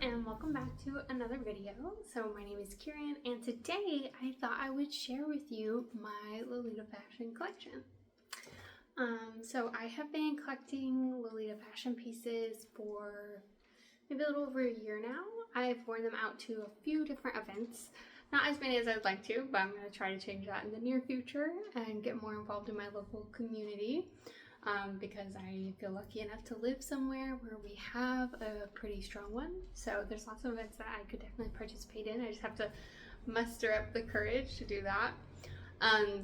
and welcome back to another video. So my name is Kieran and today I thought I would share with you my Lolita fashion collection. So I have been collecting Lolita fashion pieces for maybe a little over a year now. I've worn them out to a few different events. Not as many as I'd like to, but I'm going to try to change that in the near future and get more involved in my local community. Because I feel lucky enough to live somewhere where we have a pretty strong one. So there's lots of events that I could definitely participate in. I just have to muster up the courage to do that.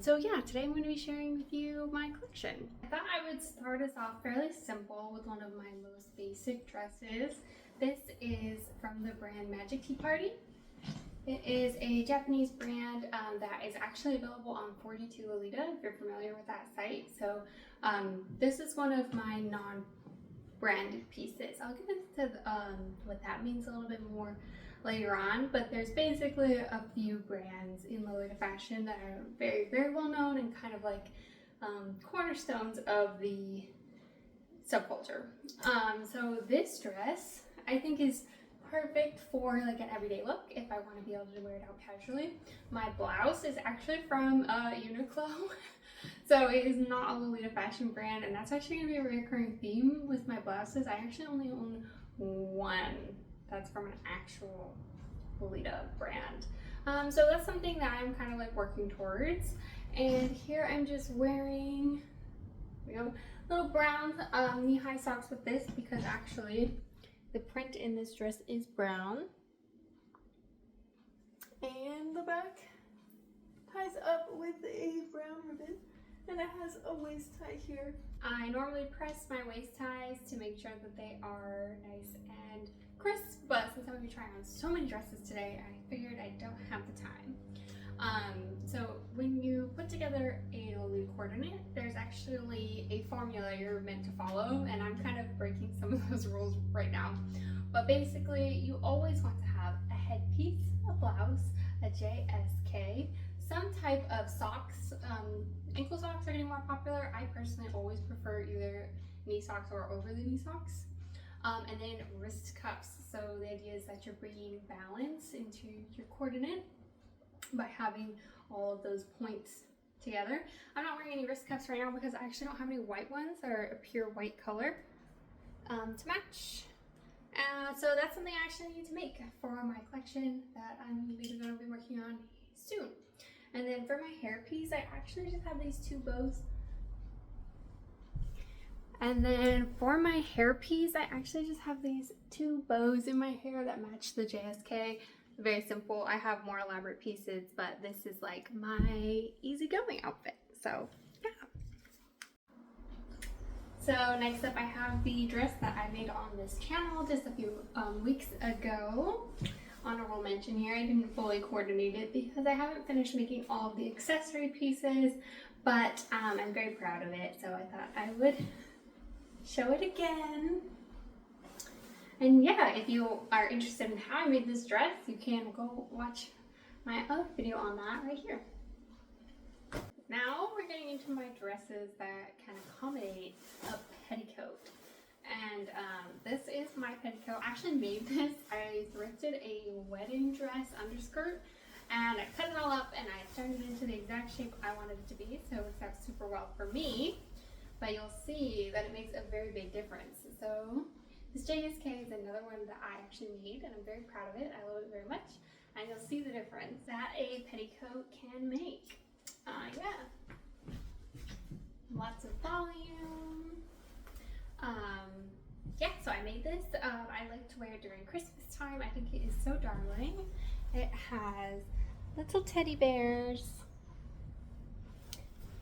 So yeah, today I'm going to be sharing with you my collection. I thought I would start us off fairly simple with one of my most basic dresses. This is from the brand Magic Tea Party. It is a Japanese brand that is actually available on 42 Lolita, if you're familiar with that site. So this is one of my non-branded pieces. I'll get into what that means a little bit more later on, but there's basically a few brands in Lolita fashion that are very, very well known and kind of like cornerstones of the subculture. So this dress I think is perfect for like an everyday look if I want to be able to wear it out casually. My blouse is actually from Uniqlo. So it is not a Lolita fashion brand, and that's actually going to be a recurring theme with my blouses. I actually only own one that's from an actual Lolita brand. So that's something that I'm kind of like working towards. And here I'm just wearing little brown knee-high socks with this because actually the print in this dress is brown. And the back ties up with a brown ribbon. And it has a waist tie here. I normally press my waist ties to make sure that they are nice and crisp, but since I'm going to be trying on so many dresses today, I figured I don't have the time. So when you put together a Lolita coordinate, there's actually a formula you're meant to follow, and I'm kind of breaking some of those rules right now. But basically, you always want to have a headpiece, a blouse, a JSK, some type of socks. Ankle socks are getting more popular. I personally always prefer either knee socks or over the knee socks. And then wrist cuffs. So the idea is that you're bringing balance into your coordinate by having all of those points together. I'm not wearing any wrist cuffs right now because I actually don't have any white ones that are a pure white color to match. So that's something I actually need to make for my collection that I'm going to be working on soon. And then for my hairpiece, I actually just have these two bows. And then for my hairpiece, I actually just have these two bows in my hair that match the JSK. Very simple. I have more elaborate pieces, but this is like my easygoing outfit. So yeah. So next up I have the dress that I made on this channel just a few weeks ago. Honorable mention here, I didn't fully coordinate it because I haven't finished making all of the accessory pieces, but I'm very proud of it, so I thought I would show it again. And yeah, if you are interested in how I made this dress, you can go watch my other video on that right here. Now we're getting into my dresses that can accommodate a petticoat. And this is my petticoat. I actually made this. I thrifted a wedding dress underskirt and I cut it all up and I turned it into the exact shape I wanted it to be, so it works out super well for me. But you'll see that it makes a very big difference. So this JSK is another one that I actually made and I'm very proud of it. I love it very much. And you'll see the difference that a petticoat can make. Yeah. Lots of volume. Yeah, so I made this. I like to wear it during Christmas time. I think it is so darling. It has little teddy bears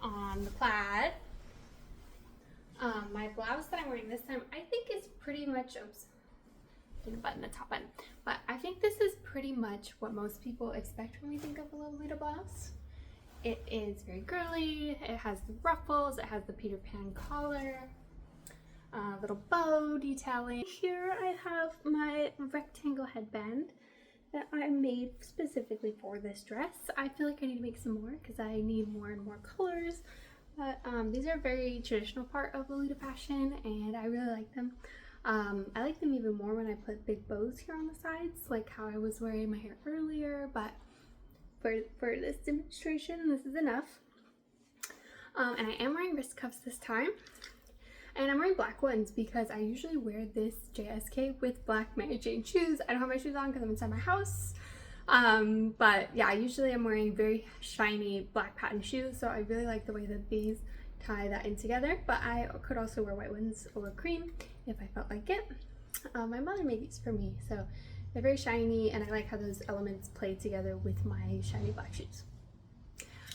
on the plaid. My blouse that I'm wearing this time, I think is pretty much, didn't button the top button, but I think this is pretty much what most people expect when we think of a Lolita blouse. It is very girly, it has the ruffles, it has the Peter Pan collar, little bow detailing. Here I have my rectangle headband that I made specifically for this dress. I feel like I need to make some more because I need more and more colors. But these are a very traditional part of Lolita fashion and I really like them. I like them even more when I put big bows here on the sides, like how I was wearing my hair earlier, but for this demonstration, this is enough. And I am wearing wrist cuffs this time. And I'm wearing black ones because I usually wear this JSK with black Mary Jane shoes. I don't have my shoes on because I'm inside my house. But yeah, usually I'm wearing very shiny black patent shoes, so I really like the way that these tie that in together. But I could also wear white ones or cream if I felt like it. My mother made these for me, so they're very shiny, and I like how those elements play together with my shiny black shoes.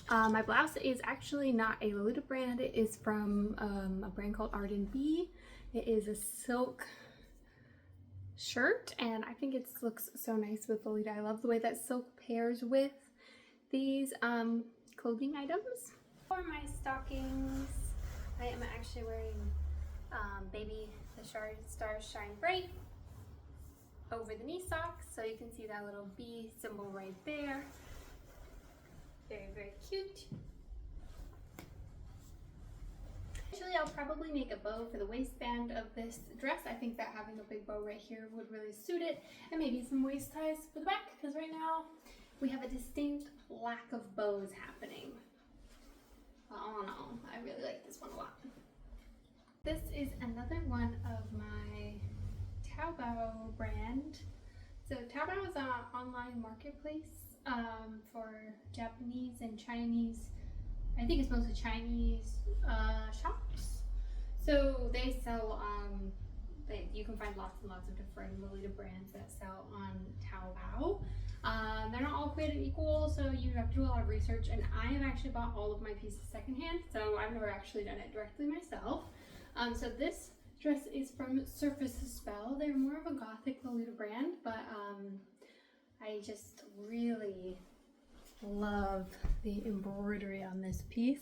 My blouse is actually not a Lolita brand. It is from a brand called Arden B. It is a silk shirt, and I think it looks so nice with Lolita. I love the way that silk pairs with these clothing items. For my stockings, I am actually wearing Baby the Stars Shine Bright over the knee socks, so you can see that little B symbol right there. Very, very cute. Actually, I'll probably make a bow for the waistband of this dress. I think that having a big bow right here would really suit it, and maybe some waist ties for the back, because right now we have a distinct lack of bows happening. I don't know, I really like this one a lot. This is another one of my Taobao brand. So Taobao is an online marketplace for Japanese and Chinese, I think it's mostly Chinese shops. So they sell, you can find lots and lots of different Lolita brands that sell on Taobao. They're not all created equal, so you have to do a lot of research, and I have actually bought all of my pieces secondhand, so I've never actually done it directly myself. So this dress is from Surface Spell. They're more of a gothic Lolita brand, but I just really love the embroidery on this piece.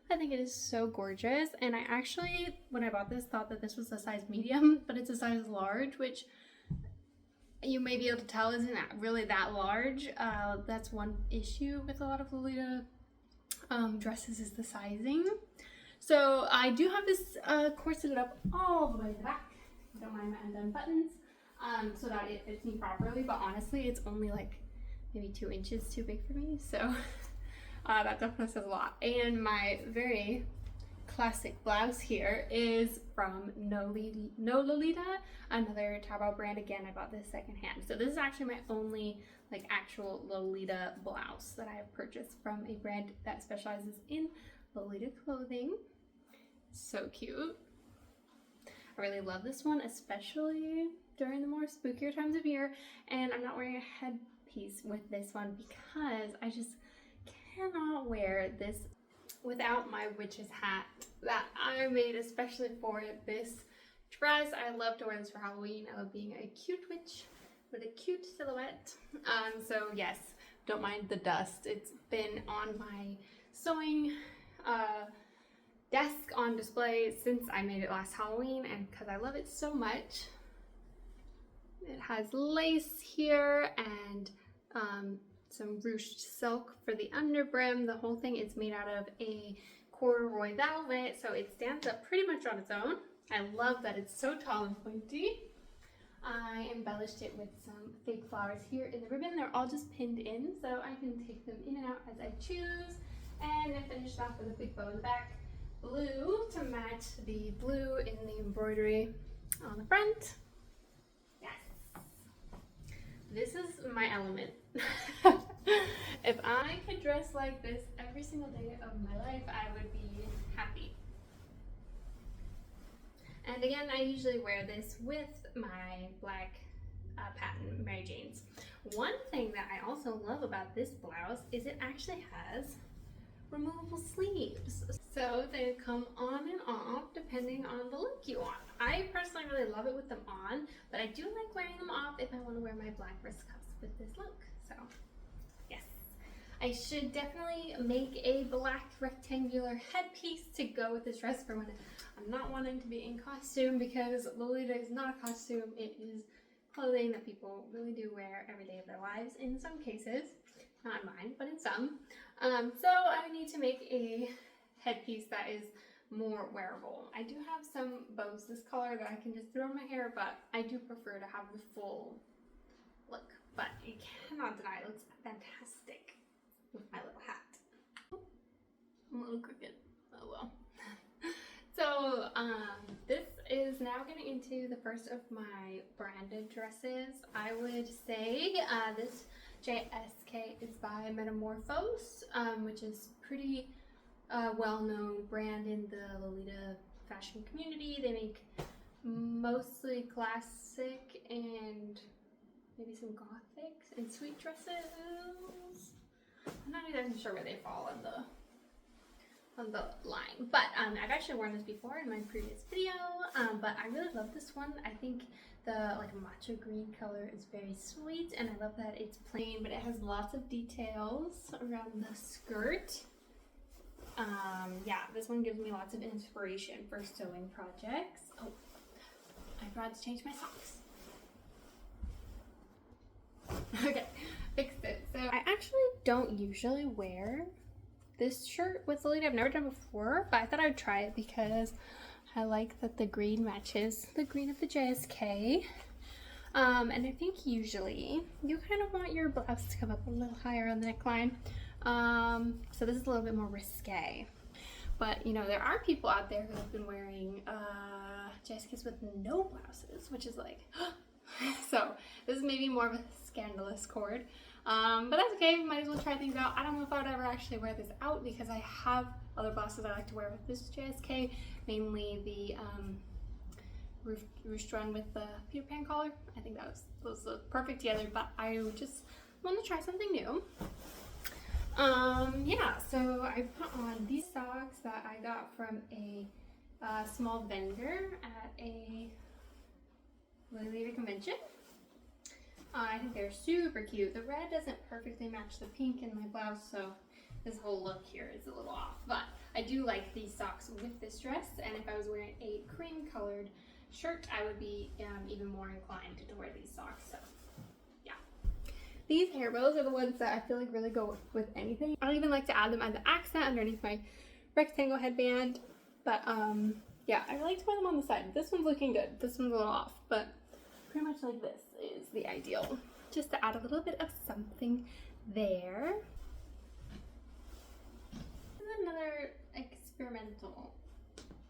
I think it is so gorgeous, and I actually, when I bought this, thought that this was a size medium, but it's a size large, which you may be able to tell isn't really that large. That's one issue with a lot of Lolita dresses, is the sizing. So I do have this corseted up all the way to the back. Don't mind my undone buttons, so that it fits me properly, but honestly it's only like maybe 2 inches too big for me, so that definitely says a lot. And my very classic blouse here is from No Lolita, another Taobao brand. Again, I bought this secondhand. So this is actually my only like actual Lolita blouse that I have purchased from a brand that specializes in Lolita clothing. So cute. I really love this one, especially during the more spookier times of year. And I'm not wearing a headpiece with this one because I just cannot wear this without my witch's hat that I made especially for this dress. I love to wear this for Halloween. I love being a cute witch with a cute silhouette. So yes, don't mind the dust. It's been on my sewing desk on display since I made it last Halloween, and because I love it so much. It has lace here and some ruched silk for the underbrim. The whole thing is made out of a corduroy velvet, so it stands up pretty much on its own. I love that it's so tall and pointy. I embellished it with some fake flowers here in the ribbon. They're all just pinned in, so I can take them in and out as I choose. And I finished off with a big bow in the back, blue to match the blue in the embroidery on the front. Yes, this is my element. If I could dress like this every single day of my life, I would be happy. And again, I usually wear this with my black patent Mary Janes. One thing that I also love about this blouse is it actually has removable sleeves. So they come on and off depending on the look you want. I personally really love it with them on, but I do like wearing them off if I want to wear my black wrist cuffs with this look. So yes, I should definitely make a black rectangular headpiece to go with this dress for when I'm not wanting to be in costume, because Lolita is not a costume. It is clothing that people really do wear every day of their lives in some cases. Not in mine, but in some. So I need to make a headpiece that is more wearable. I do have some bows this color that I can just throw in my hair, but I do prefer to have the full look. But you cannot deny it looks fantastic with my little hat. I'm a little crooked. Oh well. So this is now getting into the first of my branded dresses. I would say this JSK is by Metamorphose, which is pretty well-known brand in the Lolita fashion community. They make mostly classic and maybe some gothic and sweet dresses. I'm not even sure where they fall on the line, but I've actually worn this before in my previous video, but I really love this one. I think the like matcha green color is very sweet, and I love that it's plain, but it has lots of details around the skirt. Yeah, this one gives me lots of inspiration for sewing projects. Oh, I forgot to change my socks. Okay, fixed it. So I actually don't usually wear this shirt with Lolita. I've never done before, but I thought I would try it because I like that the green matches the green of the JSK. And I think usually you kind of want your blouse to come up a little higher on the neckline. So this is a little bit more risque. But you know, there are people out there who have been wearing JSKs with no blouses, which is like, so this is maybe more of a scandalous cord. But that's okay, might as well try things out. I don't know if I would ever actually wear this out because I have other blouses I like to wear with this JSK, mainly the ruched one with the Peter Pan collar. I think those look perfect together, but I just want to try something new. Yeah, so I put on these socks that I got from a small vendor at a Lolita convention. I think they're super cute. The red doesn't perfectly match the pink in my blouse, so this whole look here is a little off. But I do like these socks with this dress, and if I was wearing a cream colored shirt, I would be even more inclined to wear these socks. So yeah. These hair bows are the ones that I feel like really go with anything. I don't even like to add them as an accent underneath my rectangle headband. But yeah, I like to wear them on the side. This one's looking good. This one's a little off, but pretty much like this is the ideal. Just to add a little bit of something there. And another experimental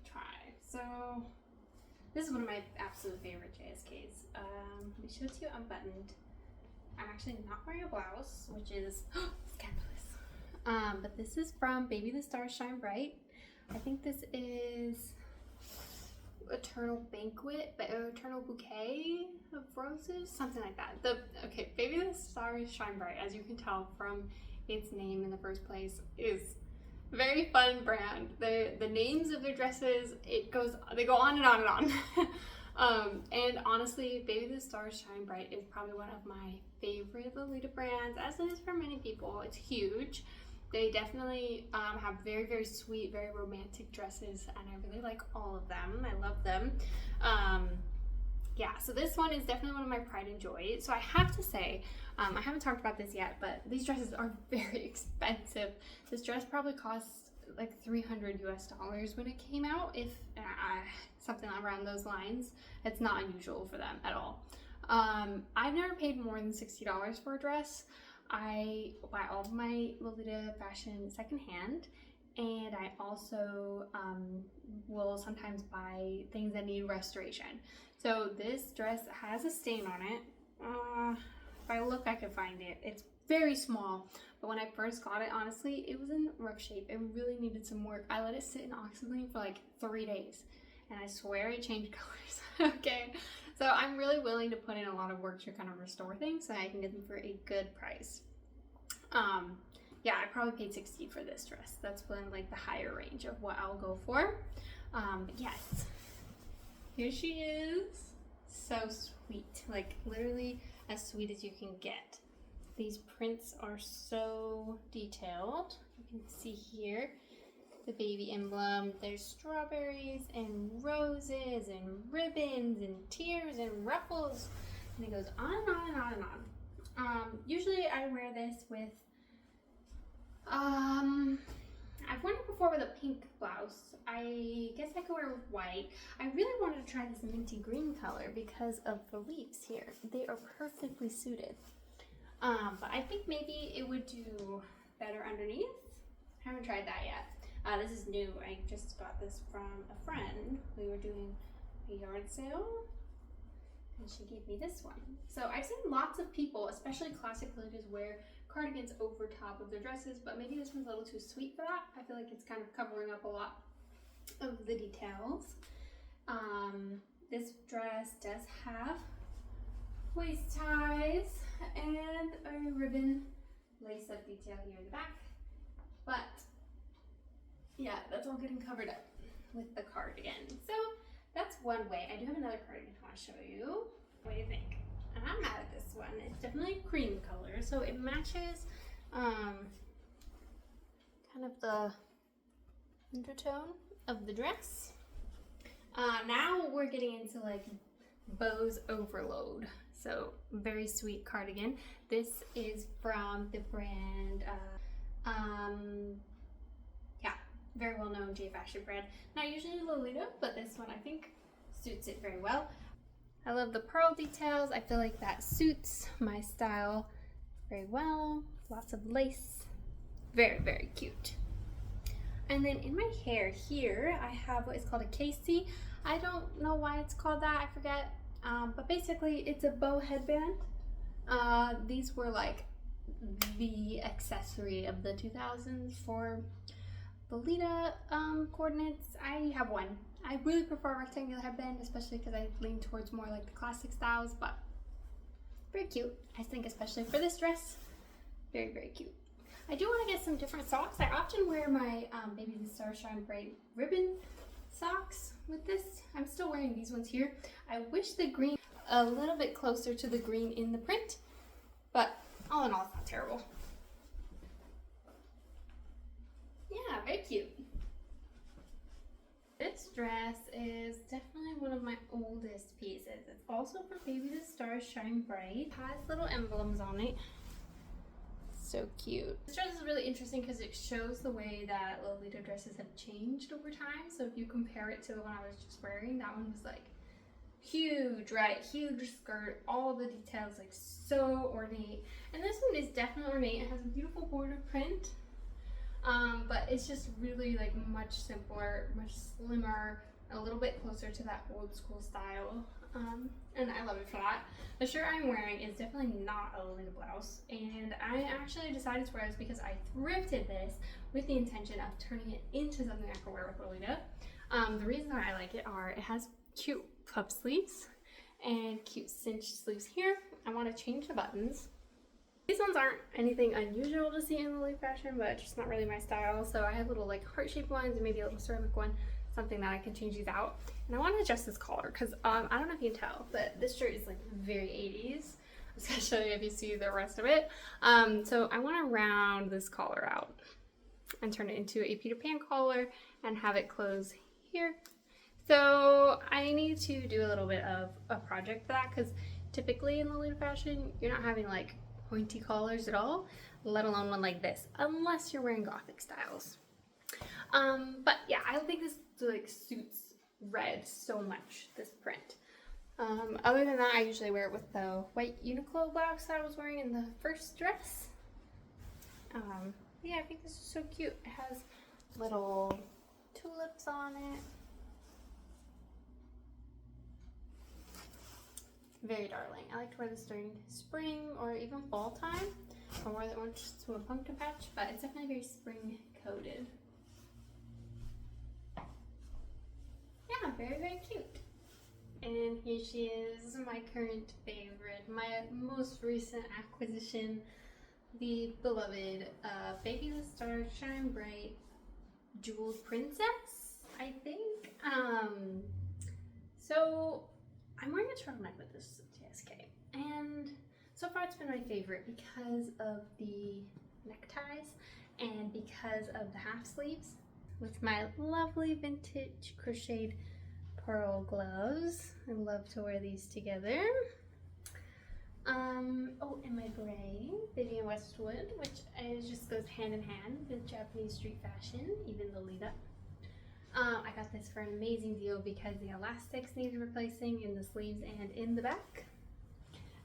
try. So this is one of my absolute favorite JSKs. Let me show it to you unbuttoned. I'm actually not wearing a blouse, which is scandalous. But this is from Baby the Stars Shine Bright. I think this is Eternal Banquet, but Eternal Bouquet of Roses, something like that. Okay, Baby the Stars Shine Bright, as you can tell from its name in the first place, is a very fun brand. The names of their dresses, they go on and on and on. And honestly, Baby the Stars Shine Bright is probably one of my favorite Lolita brands, as it is for many people. It's huge. They definitely have very, very sweet, very romantic dresses, and I really like all of them. I love them. Yeah, so this one is definitely one of my pride and joy. So I have to say, I haven't talked about this yet, but these dresses are very expensive. This dress probably cost like $300 US when it came out, if something around those lines. It's not unusual for them at all. I've never paid more than $60 for a dress. I buy all of my Lolita fashion secondhand, and I also will sometimes buy things that need restoration. So this dress has a stain on it. If I look, I can find it. It's very small, but when I first got it, honestly, it was in rough shape. It really needed some work. I let it sit in oxygen for like 3 days, and I swear it changed colors. Okay. So I'm really willing to put in a lot of work to kind of restore things so I can get them for a good price. Yeah, I probably paid $60 for this dress. That's been like the higher range of what I'll go for. But yes, here she is. So sweet, like literally as sweet as you can get. These prints are so detailed. You can see here the baby emblem. There's strawberries and roses and ribbons and tears and ruffles, and it goes on and on and on and on. Usually I wear this with I've worn it before with a pink blouse. I guess I could wear it with white. I really wanted to try this minty green color because of the leaves here. They are perfectly suited. But I think maybe it would do better underneath. I haven't tried that yet. This is new. I just got this from a friend. We were doing a yard sale and she gave me this one. So I've seen lots of people, especially classic Lolitas, wear cardigans over top of their dresses, but maybe this one's a little too sweet for that. I feel like it's kind of covering up a lot of the details. This dress does have waist ties and a ribbon lace-up detail here in the back, but yeah, that's all getting covered up with the cardigan. So that's one way. I do have another cardigan I want to show you. What do you think? And I'm mad at this one. It's definitely a cream color, so it matches kind of the undertone of the dress. Now we're getting into like bows overload. So very sweet cardigan. This is from the brand, yeah, very well known J fashion brand. Not usually Lolita, but this one I think suits it very well. I love the pearl details. I feel like that suits my style very well. Lots of lace. Very, very cute. And then in my hair here, I have what is called a Casey. I don't know why it's called that, I forget. But basically it's a bow headband. These were like the accessory of the 2000s for Lolita coordinates. I have one. I really prefer a rectangular headband, especially because I lean towards more like the classic styles, but very cute. I think especially for this dress, very, very cute. I do want to get some different socks. I often wear my Baby the Star Shine Bright ribbon socks with this. I'm still wearing these ones here. I wish the green a little bit closer to the green in the print, but all in all, it's not terrible. Yeah, very cute. This dress is definitely one of my oldest pieces. It's also from Baby the Stars Shine Bright. It has little emblems on it. So cute. This dress is really interesting because it shows the way that Lolita dresses have changed over time. So if you compare it to the one I was just wearing, that one was like huge, right? Huge skirt, all the details like so ornate. And this one is definitely ornate. It has a beautiful border print. But it's just really like much simpler, much slimmer, a little bit closer to that old school style. And I love it for that. The shirt I'm wearing is definitely not a Lolita blouse, and I actually decided to wear this because I thrifted this with the intention of turning it into something I could wear with Lolita. The reasons why I like it are it has cute puff sleeves and cute cinched sleeves here. I want to change the buttons. These ones aren't anything unusual to see in Lolita fashion, but just not really my style. So I have little like heart-shaped ones and maybe a little ceramic one, something that I can change these out. And I want to adjust this collar because I don't know if you can tell, but this shirt is like very 80s, especially if you see the rest of it. So I want to round this collar out and turn it into a Peter Pan collar and have it close here. So I need to do a little bit of a project for that because typically in Lolita fashion, you're not having like pointy collars at all, let alone one like this, unless you're wearing gothic styles. But yeah, I think this like suits red so much, this print. Other than that, I usually wear it with the white Uniqlo blouse that I was wearing in the first dress. Yeah, I think this is so cute. It has little tulips on it. Very darling. I like to wear this during spring or even fall time. I wore that once to a pumpkin patch, but it's definitely very spring coated. Yeah, very, very cute. And here she is, my current favorite, my most recent acquisition, the beloved Baby the Star Shine Bright Jeweled Princess, I think. So I'm wearing a turtleneck with this JSK, and so far it's been my favorite because of the neckties and because of the half sleeves with my lovely vintage crocheted pearl gloves. I love to wear these together. Oh, and my beret, Vivian Westwood, which just goes hand in hand with Japanese street fashion, even Lolita. I got this for an amazing deal because the elastics needed replacing in the sleeves and in the back.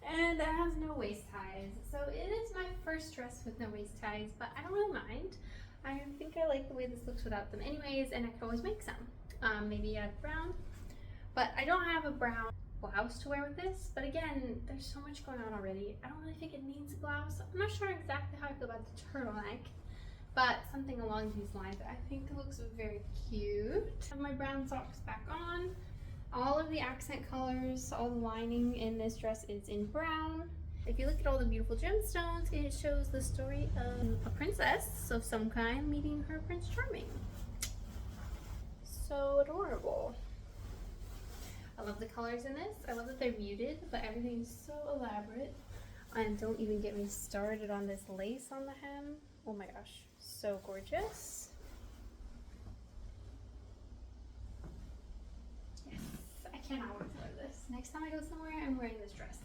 And it has no waist ties. So it is my first dress with no waist ties, but I don't really mind. I think I like the way this looks without them anyways, and I could always make some. Maybe a brown. But I don't have a brown blouse to wear with this, but again, there's so much going on already. I don't really think it needs a blouse. I'm not sure exactly how I feel about the turtleneck, but something along these lines. I think it looks very cute. I have my brown socks back on. All of the accent colors, all the lining in this dress is in brown. If you look at all the beautiful gemstones, it shows the story of a princess of some kind meeting her Prince Charming. So adorable. I love the colors in this. I love that they're muted, but everything's so elaborate. And don't even get me started on this lace on the hem. Oh my gosh, so gorgeous. Yes, I cannot wait to wear this. Next time I go somewhere, I'm wearing this dress.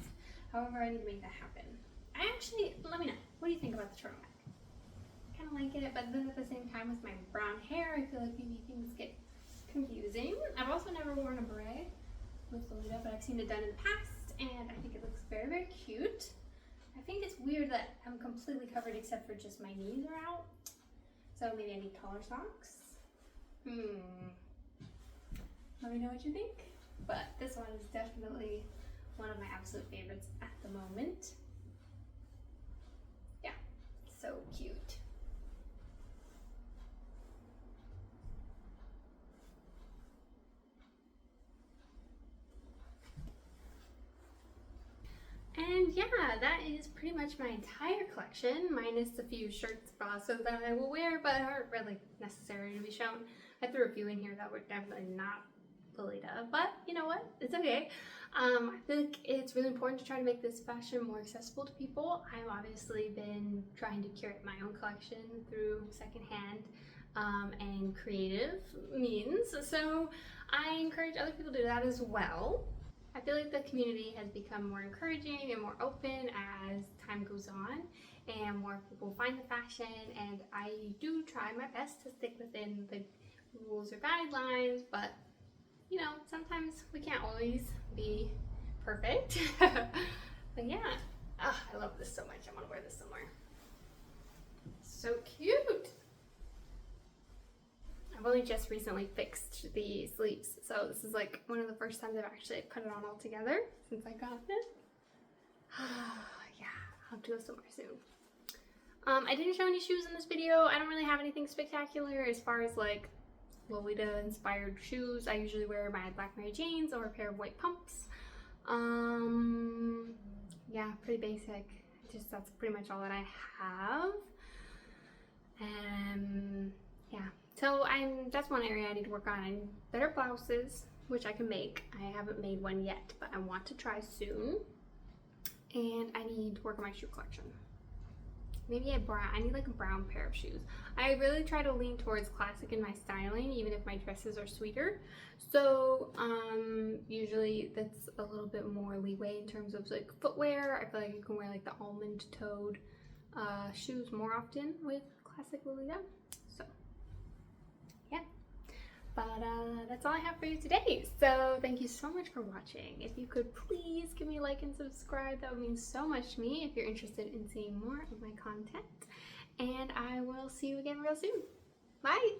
However, I need to make that happen. I actually, let me know. What do you think about the turtleneck? I kind of like it, but then at the same time with my brown hair, I feel like maybe things get confusing. I've also never worn a beret with Lolita, but I've seen it done in the past, and I think it looks very, very cute. I think it's weird that I'm completely covered except for just my knees are out. So maybe I need taller socks. Let me know what you think. But this one is definitely one of my absolute favorites at the moment. Yeah, so cute. And yeah, that is pretty much my entire collection, minus a few shirts, bras that I will wear, but aren't really necessary to be shown. I threw a few in here that were definitely not Lolita, but you know what? It's okay. I feel like it's really important to try to make this fashion more accessible to people. I've obviously been trying to curate my own collection through secondhand and creative means, so I encourage other people to do that as well. I feel like the community has become more encouraging and more open as time goes on and more people find the fashion, and I do try my best to stick within the rules or guidelines, but you know, sometimes we can't always be perfect. But yeah, I love this so much. I want to wear this somewhere. So cute. I've only just recently fixed the sleeves, so this is like one of the first times I've actually put it on all together since I got it. Yeah, I'll have to go somewhere soon. I didn't show any shoes in this video. I don't really have anything spectacular as far as like Lolita inspired shoes. I usually wear my Black Mary Janes or a pair of white pumps. Yeah, pretty basic. Just that's pretty much all that I have. Yeah. So that's one area I need to work on. Better blouses, which I can make. I haven't made one yet, but I want to try soon. And I need to work on my shoe collection. Maybe I need like a brown pair of shoes. I really try to lean towards classic in my styling, even if my dresses are sweeter. So usually that's a little bit more leeway in terms of like footwear. I feel like you can wear like the almond-toed shoes more often with classic Lolita. So yeah, but that's all I have for you today. So thank you so much for watching. If you could please give me a like and subscribe, that would mean so much to me if you're interested in seeing more of my content. And I will see you again real soon. Bye!